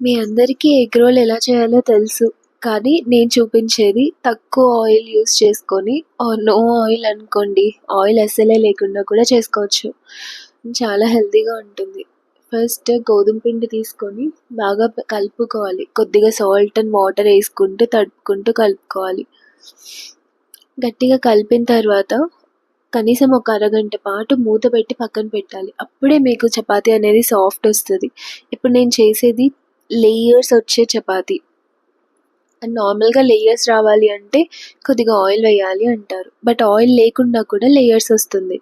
మీ అందరికీ egg role ఎలా చేయాలో తెలుసు. కానీ నేను చూపించేది తక్కువ ఆయిల్ యూజ్ చేసుకొని నో ఆయిల్ అనుకోండి. ఆయిల్ అస్సలే లేకుండా కూడా చేసుకోవచ్చు. చాలా హెల్తీగా ఉంటుంది. ఫస్ట్ గోధుమ పిండి తీసుకొని బాగా కలుపుకోవాలి. కొద్దిగా సాల్ట్ అండ్ వాటర్ వేసుకుంటూ తడుపుకుంటూ కలుపుకోవాలి. గట్టిగా కలిపిన తర్వాత కనీసం ఒక అరగంట పాటు మూత పెట్టి పక్కన పెట్టాలి. అప్పుడే మీకు చపాతీ అనేది సాఫ్ట్ వస్తుంది. ఇప్పుడు నేను చేసేది లేయర్స్ వచ్చే చపాతీ. అండ్ నార్మల్గా లేయర్స్ రావాలి అంటే కొద్దిగా ఆయిల్ వేయాలి అంటారు. బట్ ఆయిల్ లేకుండా కూడా లేయర్స్ వస్తుంది.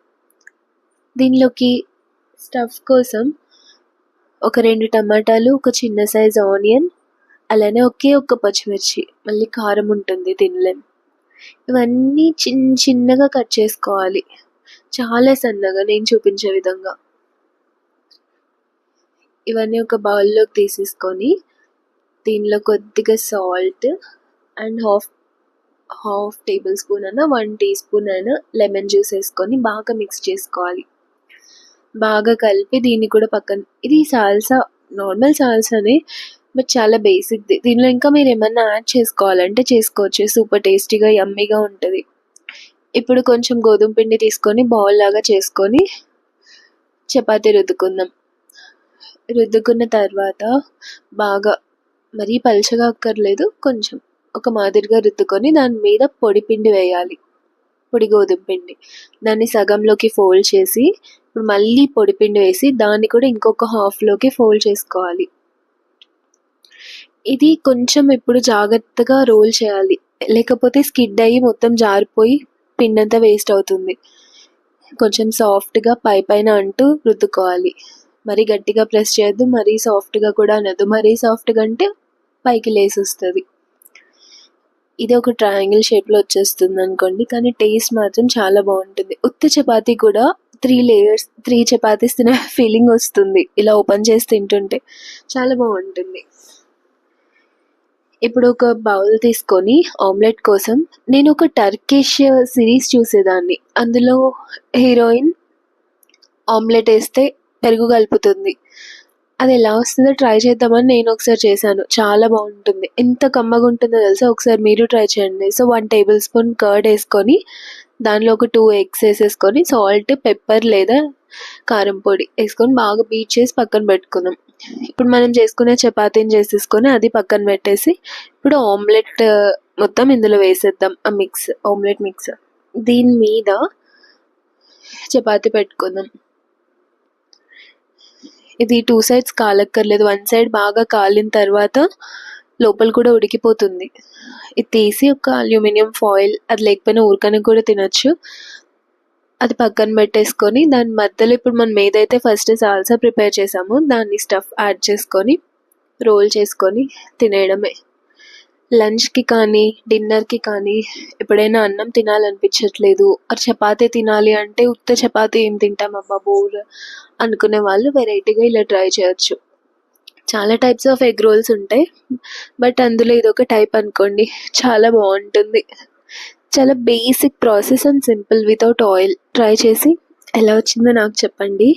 దీనిలోకి స్టఫ్ కోసం ఒక 2 టమాటాలు, ఒక చిన్న సైజ్ ఆనియన్, అలానే ఒక పచ్చిమిర్చి, మళ్ళీ కారం ఉంటుంది తినలేం. ఇవన్నీ చిన్నగా కట్ చేసుకోవాలి, చాలా సన్నగా నేను చూపించే విధంగా. ఇవన్నీ ఒక బౌల్లోకి తీసేసుకొని దీనిలో కొద్దిగా salt and half table spoon అయినా 1 టీ స్పూన్ అయినా లెమన్ జ్యూస్ వేసుకొని బాగా మిక్స్ చేసుకోవాలి. బాగా కలిపి దీన్ని కూడా పక్కన. ఇది సాల్సా, నార్మల్ సాల్సానే, బట్ చాలా బేసిక్ది. దీనిలో ఇంకా మీరు ఏమన్నా యాడ్ చేసుకోవాలంటే చేసుకోవచ్చు. సూపర్ టేస్టీగా యమ్మీగా ఉంటుంది. ఇప్పుడు కొంచెం గోధుమ పిండి తీసుకొని బౌల్ లాగా చేసుకొని చపాతీ రుద్దుకుందాం. రుద్దుకున్న తర్వాత బాగా మరీ పలుచగా అక్కర్లేదు, కొంచెం ఒక మాదిరిగా రుద్దుకొని దాని మీద పొడి పిండి వేయాలి, పొడి గోధుమ పిండి. దాన్ని సగంలోకి ఫోల్డ్ చేసి ఇప్పుడు మళ్ళీ పొడి పిండి వేసి దాన్ని కూడా ఇంకొక హాఫ్లోకి ఫోల్డ్ చేసుకోవాలి. ఇది కొంచెం ఇప్పుడు జాగ్రత్తగా రోల్ చేయాలి, లేకపోతే స్కిడ్ అయ్యి మొత్తం జారిపోయి పిండి అంతా వేస్ట్ అవుతుంది. కొంచెం సాఫ్ట్గా పైన అంటూ రుద్దుకోవాలి. మరీ గట్టిగా ప్రెస్ చేయొద్దు, మరీ సాఫ్ట్గా కూడా అనొద్దు. మరీ సాఫ్ట్గా అంటే పైకి లేసి వస్తుంది. ఇది ఒక ట్రయాంగిల్ షేప్లో వచ్చేస్తుంది అనుకోండి, కానీ టేస్ట్ మాత్రం చాలా బాగుంటుంది. ఉత్త చపాతీ కూడా 3 చపాతీస్ తినే ఫీలింగ్ వస్తుంది ఇలా ఓపెన్ చేసి తింటుంటే. చాలా బాగుంటుంది. ఇప్పుడు ఒక బౌల్ తీసుకొని ఆమ్లెట్ కోసం నేను ఒక టర్కిష్ సిరీస్ చూసేదాన్ని. అందులో హీరోయిన్ ఆమ్లెట్ వేస్తే పెరుగు కలుపుతుంది. అది ఎలా వస్తుందో ట్రై చేద్దామని నేను ఒకసారి చేశాను. చాలా బాగుంటుంది. ఎంత కమ్మగా ఉంటుందో తెలుసా, ఒకసారి మీరు ట్రై చేయండి. సో 1 టేబుల్ స్పూన్ కర్డ్ వేసుకొని దానిలో ఒక 2 ఎగ్స్ వేసేసుకొని సాల్ట్, పెప్పర్ లేదా కారం పొడి వేసుకొని బాగా బీట్ చేసి పక్కన పెట్టుకుందాం. ఇప్పుడు మనం చేసుకునే చపాతీని చేసేసుకొని అది పక్కన పెట్టేసి ఇప్పుడు ఆమ్లెట్ మొత్తం ఇందులో వేసేద్దాం. ఆ ఆమ్లెట్ మిక్స్ దీని మీద చపాతీ పెట్టుకుందాం. ఇది 2 సైడ్స్ కాలక్కర్లేదు, 1 సైడ్ బాగా కాలిన తర్వాత లోపల కూడా ఉడికిపోతుంది. ఇది తీసి ఒక అల్యూమినియం ఫాయిల్, అది లేకపోయినా ఊరికనే కూడా తినచ్చు, అది పక్కన పెట్టేసుకొని దాని మధ్యలో ఇప్పుడు మనం ఏదైతే ఫస్ట్ సాల్సా ప్రిపేర్ చేసామో దాన్ని స్టఫ్ యాడ్ చేసుకొని రోల్ చేసుకొని తినేయడమే. లంచ్కి కానీ డిన్నర్కి కానీ ఎప్పుడైనా అన్నం తినాలనిపించట్లేదు, చపాతీ తినాలి అంటే ఉత్త చపాతీ ఏం తింటాం అబ్బా బోర్ అనుకునే వాళ్ళు వెరైటీగా ఇలా ట్రై చేయొచ్చు. చాలా టైప్స్ ఆఫ్ ఎగ్ రోల్స్ ఉంటాయి, బట్ అందులో ఇదొక టైప్ అనుకోండి. చాలా బాగుంటుంది. చాలా basic process and simple, without oil. Try చేసి ఎలా వచ్చిందో నాకు చెప్పండి.